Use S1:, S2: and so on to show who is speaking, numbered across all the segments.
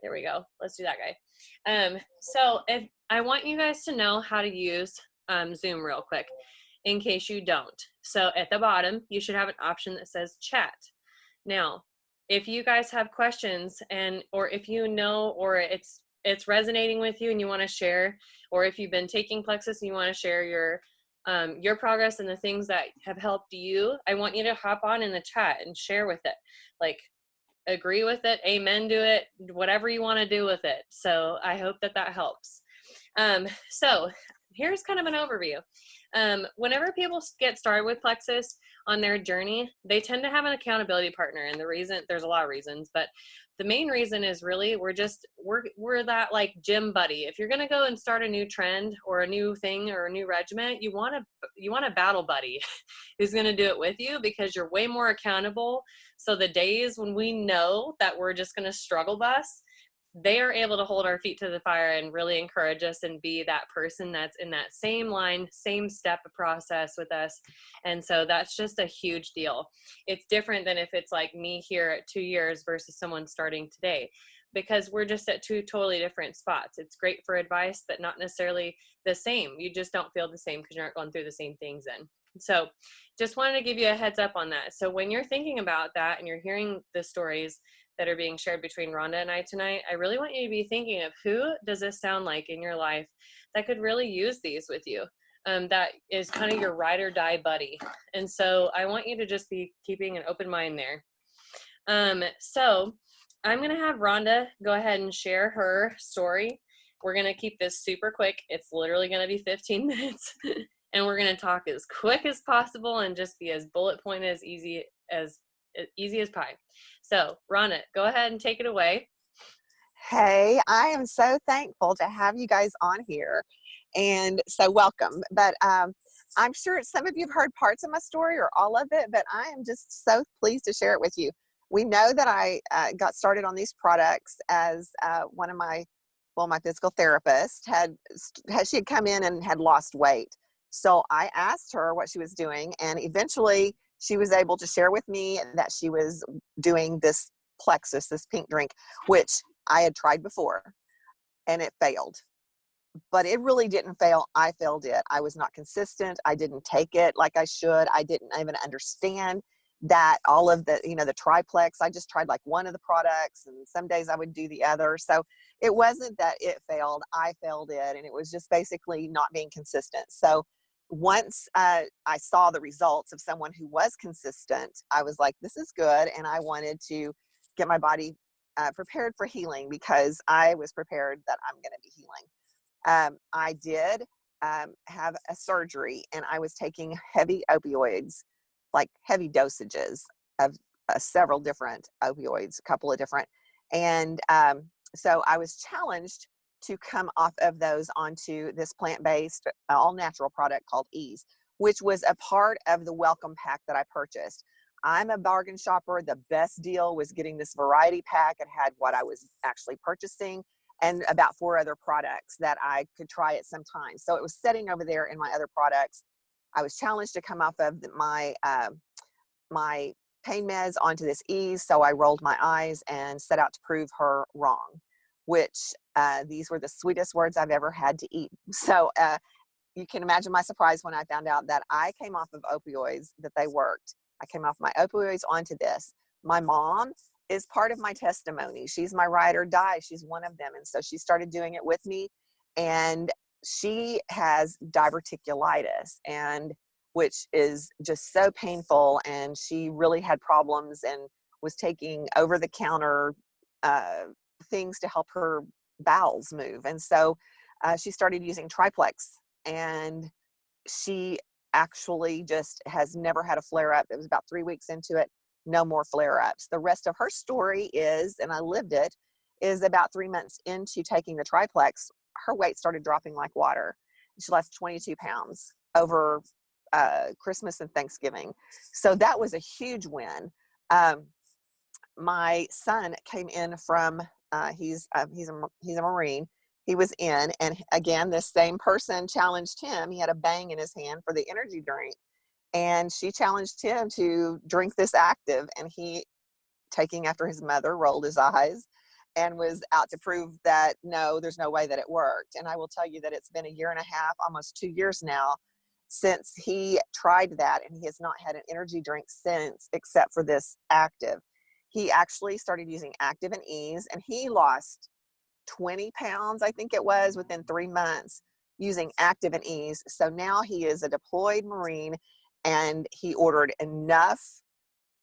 S1: There we go. Let's do that guy. So if I want you guys to know how to use Zoom real quick in case you don't. So at the bottom, you should have an option that says chat. Now, if you guys have questions or if you know, or it's resonating with you and you want to share, or if you've been taking Plexus and you want to share your progress and the things that have helped you, I want you to hop on in the chat and share with it. Like, agree with it, amen to it, whatever you want to do with it. So I hope that helps. So here's kind of an overview. Whenever people get started with Plexus on their journey, they tend to have an accountability partner. And there's a lot of reasons, but the main reason is really we're that like gym buddy. If you're going to go and start a new trend or a new thing or a new regiment, you want a battle buddy who's going to do it with you, because you're way more accountable. So the days when we know that we're just going to struggle bus, they are able to hold our feet to the fire and really encourage us and be that person that's in that same line, same step of process with us. And so that's just a huge deal. It's different than if it's like me here at 2 years versus someone starting today, because we're just at two totally different spots. It's great for advice, but not necessarily the same. You just don't feel the same because you're not going through the same things then. So just wanted to give you a heads up on that. So when you're thinking about that and you're hearing the stories that are being shared between Rhonda and I tonight, I really want you to be thinking of who does this sound like in your life that could really use these with you. That is kind of your ride or die buddy. And so I want you to just be keeping an open mind there. So I'm going to have Rhonda go ahead and share her story. We're going to keep this super quick. It's literally going to be 15 minutes. And we're going to talk as quick as possible and just be as bullet pointed as easy as pie. So Rhonda, go ahead and take it away.
S2: Hey, I am so thankful to have you guys on here, and so welcome. But I'm sure some of you have heard parts of my story or all of it, but I am just so pleased to share it with you. We know that I got started on these products as one of my physical therapist she had come in and had lost weight. So I asked her what she was doing, and eventually she was able to share with me that she was doing this Plexus, this pink drink, which I had tried before and it failed. But it really didn't fail. I failed it. I was not consistent. I didn't take it like I should. I didn't even understand that all of the triplex, I just tried like one of the products, and some days I would do the other. So it wasn't that it failed, I failed it. And it was just basically not being consistent. So once I saw the results of someone who was consistent, I was like, this is good. And I wanted to get my body prepared for healing, because I was prepared that I'm going to be healing. I did have a surgery, and I was taking heavy opioids, like heavy dosages of several different opioids, a couple of different. And so I was challenged to come off of those onto this plant-based, all natural product called Ease, which was a part of the welcome pack that I purchased. I'm a bargain shopper. The best deal was getting this variety pack. It had what I was actually purchasing and about 4 other products that I could try at some time. So it was sitting over there in my other products. I was challenged to come off of my pain meds onto this Ease. So I rolled my eyes and set out to prove her wrong, which these were the sweetest words I've ever had to eat. So you can imagine my surprise when I found out that I came off of opioids, that they worked. I came off my opioids onto this. My mom is part of my testimony. She's my ride or die. She's one of them. And so she started doing it with me, and she has diverticulitis, and which is just so painful. And she really had problems and was taking over the counter things to help her bowels move. And so she started using Triplex, and she actually just has never had a flare-up. It was about 3 weeks into it, no more flare-ups. The rest of her story is, and I lived it, is about 3 months into taking the Triplex, her weight started dropping like water. She lost 22 pounds over Christmas and Thanksgiving. So that was a huge win. My son came in from, he's a Marine. He was in, and again, this same person challenged him. He had a bang in his hand for the energy drink, and she challenged him to drink this active, and he, taking after his mother, rolled his eyes and was out to prove that no, there's no way that it worked. And I will tell you that it's been a year and a half, almost 2 years now, since he tried that, and he has not had an energy drink since, except for this Active. He actually started using Active and Ease, and he lost 20 pounds, I think it was, within 3 months using Active and Ease. So now he is a deployed Marine, and he ordered enough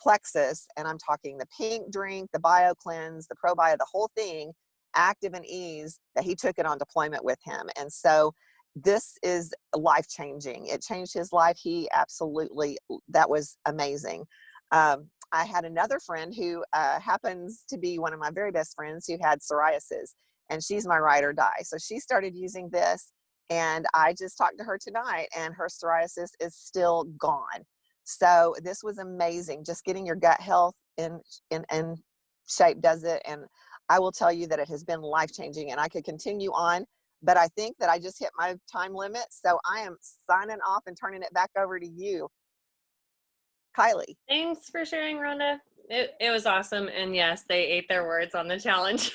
S2: Plexus, and I'm talking the pink drink, the Bio Cleanse, the Probio, the whole thing, Active and Ease, that he took it on deployment with him. And so this is life changing. It changed his life. He absolutely, that was amazing. I had another friend who happens to be one of my very best friends who had psoriasis, and she's my ride or die. So she started using this, and I just talked to her tonight, and her psoriasis is still gone. So this was amazing. Just getting your gut health in shape does it. And I will tell you that it has been life changing, and I could continue on, but I think that I just hit my time limit. So I am signing off and turning it back over to you, Kylie.
S1: Thanks for sharing, Rhonda. It was awesome. And yes, they ate their words on the challenge.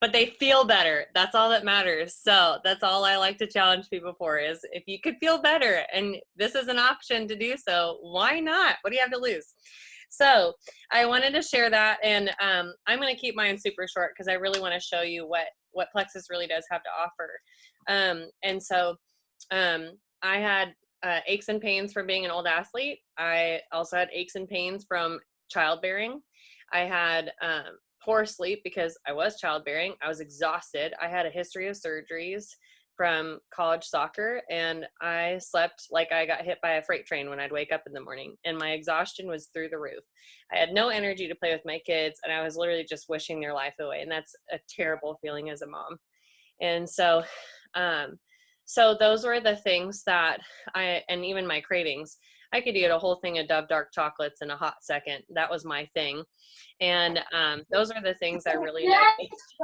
S1: But they feel better. That's all that matters. So that's all I like to challenge people for, is if you could feel better and this is an option to do so, why not? What do you have to lose? So I wanted to share that, and I'm going to keep mine super short because I really want to show you what Plexus really does have to offer. And so I had aches and pains from being an old athlete. I also had aches and pains from childbearing. I had poor sleep because I was childbearing. I was exhausted. I had a history of surgeries from college soccer, and I slept like I got hit by a freight train when I'd wake up in the morning, and my exhaustion was through the roof. I had no energy to play with my kids, and I was literally just wishing their life away, and that's a terrible feeling as a mom. And so so those were the things that and even my cravings, I could eat a whole thing of Dove dark chocolates in a hot second. That was my thing. And those are the things I really noticed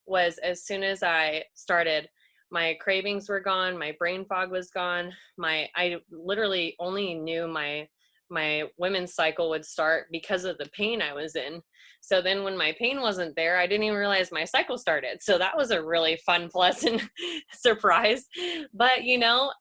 S1: was as soon as I started, my cravings were gone, my brain fog was gone. I literally only knew my women's cycle would start because of the pain I was in. So then when my pain wasn't there, I didn't even realize my cycle started. So that was a really fun, pleasant surprise. But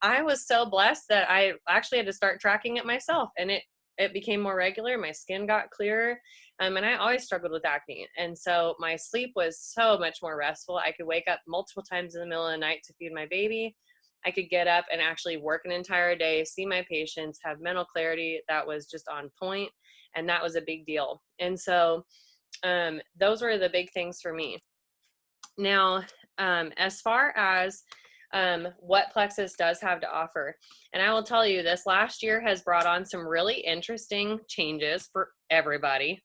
S1: I was so blessed that I actually had to start tracking it myself, and it became more regular. My skin got clearer. And I always struggled with acne. And so my sleep was so much more restful. I could wake up multiple times in the middle of the night to feed my baby. I could get up and actually work an entire day, see my patients, have mental clarity that was just on point, and that was a big deal. And so those were the big things for me. Now, as far as what Plexus does have to offer, and I will tell you, this last year has brought on some really interesting changes for everybody.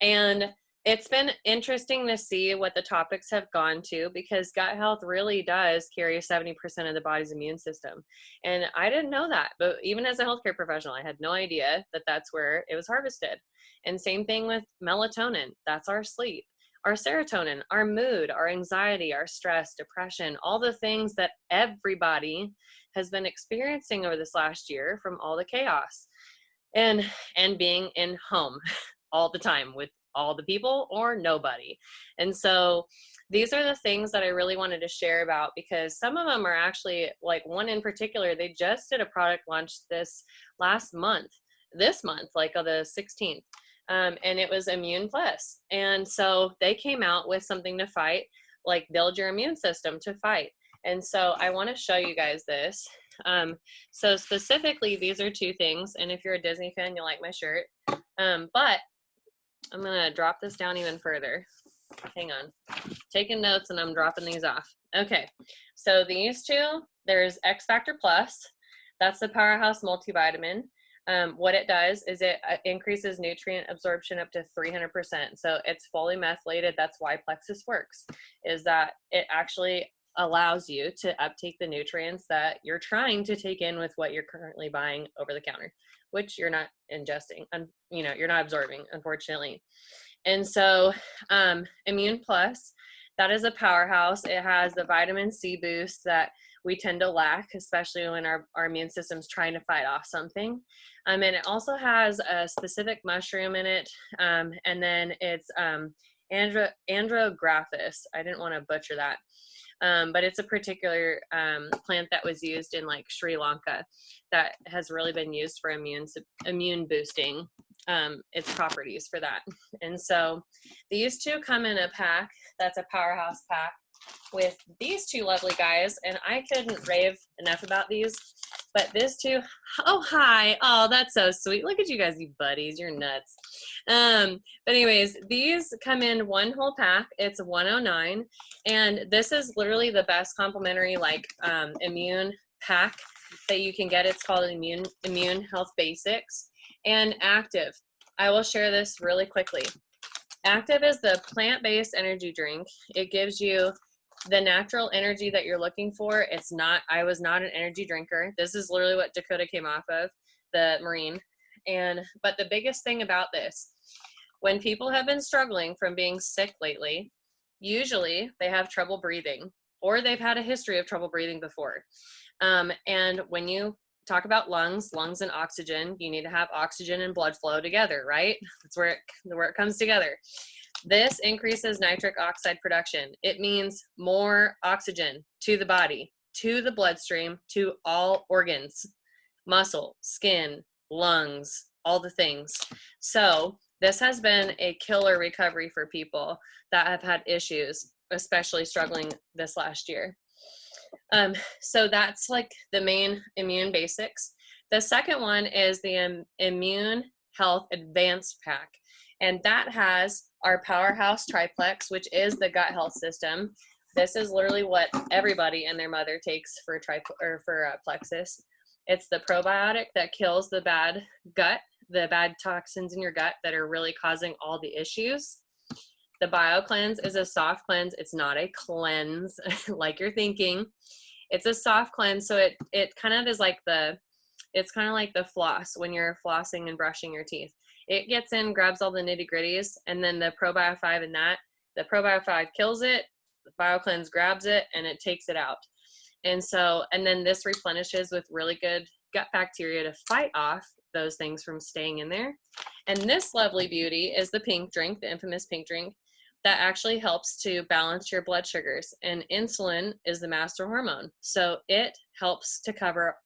S1: And it's been interesting to see what the topics have gone to, because gut health really does carry 70% of the body's immune system. And I didn't know that, but even as a healthcare professional, I had no idea that that's where it was harvested. And same thing with melatonin. That's our sleep. Our serotonin, our mood, our anxiety, our stress, depression, all the things that everybody has been experiencing over this last year from all the chaos and being in home all the time with all the people or nobody. And so these are the things that I really wanted to share about, because some of them are actually, like one in particular, they just did a product launch this month, like on the 16th. And it was Immune Plus. And so they came out with something to fight, like build your immune system to fight. And so I want to show you guys this. So specifically, these are two things. And if you're a Disney fan, you'll like my shirt. But I'm going to drop this down even further. Hang on. Taking notes, and I'm dropping these off. Okay. So these two, there's X Factor Plus. That's the Powerhouse Multivitamin. What it does is it increases nutrient absorption up to 300%. So it's fully methylated. That's why Plexus works, is that it actually allows you to uptake the nutrients that you're trying to take in with what you're currently buying over the counter, which you're not ingesting, you're not absorbing, unfortunately. And so Immune Plus, that is a powerhouse. It has the vitamin C boost that we tend to lack, especially when our immune system's trying to fight off something. And it also has a specific mushroom in it, and then it's andrographis. I didn't want to butcher that. But it's a particular plant that was used in like Sri Lanka that has really been used for immune boosting, its properties for that. And so these two come in a pack that's a powerhouse pack with these two lovely guys, and I couldn't rave enough about these. But this too, oh hi, oh that's so sweet. Look at you guys, you buddies, you're nuts. But anyways, these come in one whole pack. It's 109, and this is literally the best complementary like immune pack that you can get. It's called Immune Health Basics and Active. I will share this really quickly. Active is the plant-based energy drink. It gives you the natural energy that you're looking for. It's not, I was not an energy drinker. This is literally what Dakota came off of, the Marine. But the biggest thing about this, when people have been struggling from being sick lately, usually they have trouble breathing, or they've had a history of trouble breathing before. And when you talk about lungs and oxygen, you need to have oxygen and blood flow together, right? That's where it comes together. This increases nitric oxide production. It means more oxygen to the body, to the bloodstream, to all organs, muscle, skin, lungs, all the things. So this has been a killer recovery for people that have had issues, especially struggling this last year. So that's like the main immune basics. The second one is the Immune Health Advanced Pack. And that has our powerhouse triplex, which is the gut health system. This is literally what everybody and their mother takes for plexus. It's the probiotic that kills the bad gut, the bad toxins in your gut that are really causing all the issues. The BioCleanse is a soft cleanse. It's not a cleanse like you're thinking. It's a soft cleanse, so it kind of is like it's kind of like the floss when you're flossing and brushing your teeth. It gets in, grabs all the nitty gritties, and then the Probio 5 in that, the Probio 5 kills it, the BioCleanse grabs it, and it takes it out. And then this replenishes with really good gut bacteria to fight off those things from staying in there. And this lovely beauty is the pink drink, the infamous pink drink, that actually helps to balance your blood sugars. And insulin is the master hormone. So it helps to cover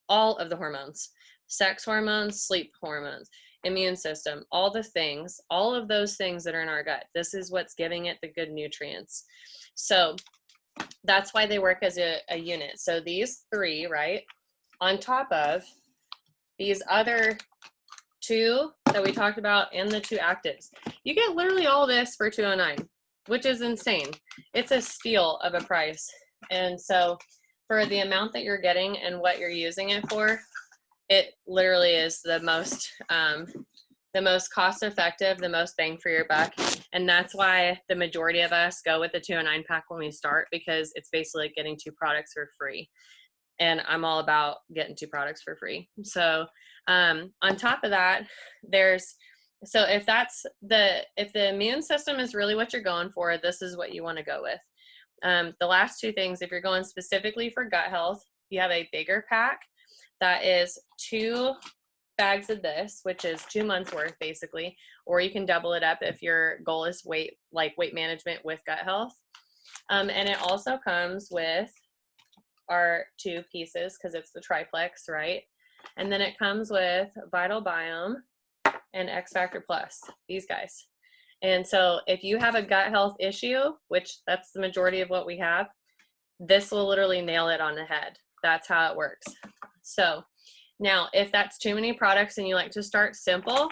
S1: all of the hormones, sex hormones, sleep hormones, immune system, all the things, all of those things that are in our gut. This is what's giving it the good nutrients. So that's why they work as a unit. So these three, right, on top of these other two that we talked about and the two actives, you get literally all this for $209, which is insane. It's a steal of a price. And so for the amount that you're getting and what you're using it for, it literally is the most cost effective, the most bang for your buck. And that's why the majority of us go with the 209 pack when we start, because it's basically getting two products for free. And I'm all about getting two products for free. So on top of that, if the immune system is really what you're going for, this is what you want to go with. The last two things, if you're going specifically for gut health, you have a bigger pack that is 2 bags of this, which is 2 months worth basically, or you can double it up if your goal is weight management with gut health. And it also comes with our 2 pieces because it's the triplex, right? And then it comes with Vital Biome and X Factor Plus, these guys. And so if you have a gut health issue, which that's the majority of what we have, this will literally nail it on the head. That's how it works. So now if that's too many products and you like to start simple,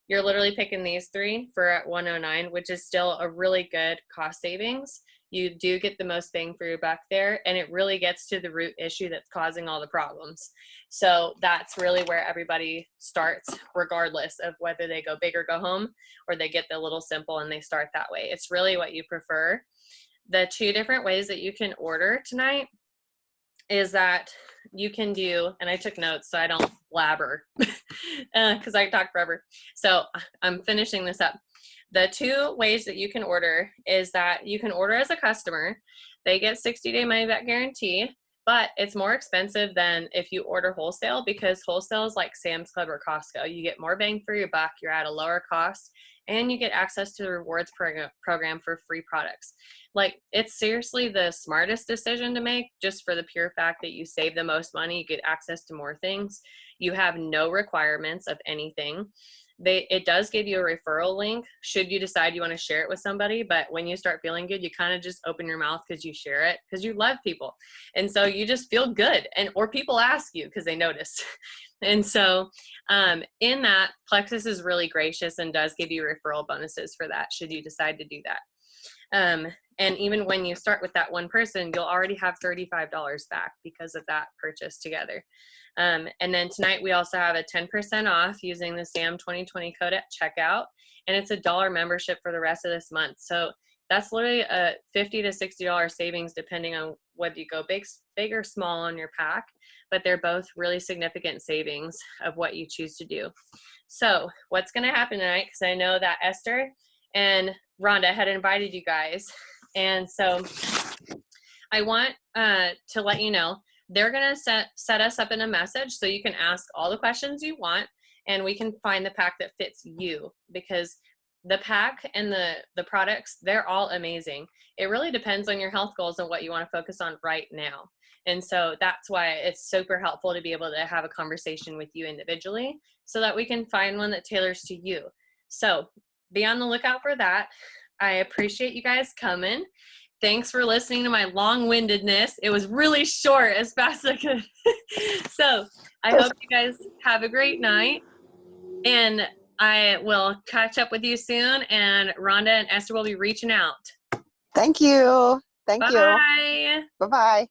S1: you're literally picking these 3 for at $109, which is still a really good cost savings. You do get the most bang for your buck there, and it really gets to the root issue that's causing all the problems. So that's really where everybody starts, regardless of whether they go big or go home, or they get the little simple and they start that way. It's really what you prefer. The 2 different ways that you can order tonight is that you can do, and I took notes so I don't blabber because I talk forever. So I'm finishing this up. The 2 ways that you can order is that you can order as a customer. They get 60-day money back guarantee. but it's more expensive than if you order wholesale, because wholesale is like Sam's Club or Costco. You get more bang for your buck, you're at a lower cost, and you get access to the rewards program for free products. Like, it's seriously the smartest decision to make, just for the pure fact that you save the most money, you get access to more things, you have no requirements of anything. It does give you a referral link should you decide you want to share it with somebody, but when you start feeling good, you kind of just open your mouth because you share it, because you love people, and so you just feel good, and or people ask you because they notice. And so in that, Plexus is really gracious and does give you referral bonuses for that should you decide to do that. And even when you start with that one person, you'll already have $35 back because of that purchase together. And then tonight we also have a 10% off using the SAM 2020 code at checkout, and it's $1 membership for the rest of this month. So that's literally a $50 to $60 savings depending on whether you go big or small on your pack, but they're both really significant savings of what you choose to do. So what's going to happen tonight, because I know that Esther and Rhonda had invited you guys, and so I want to let you know they're going to set us up in a message so you can ask all the questions you want, and we can find the pack that fits you, because the pack and the products, they're all amazing. It really depends on your health goals and what you want to focus on right now. And so that's why it's super helpful to be able to have a conversation with you individually so that we can find one that tailors to you. So be on the lookout for that. I appreciate you guys coming. Thanks for listening to my long-windedness. It was really short, as fast as I could. So I hope you guys have a great night, and I will catch up with you soon, and Rhonda and Esther will be reaching out.
S2: Thank you. Thank you.
S1: Bye.
S2: Bye-bye.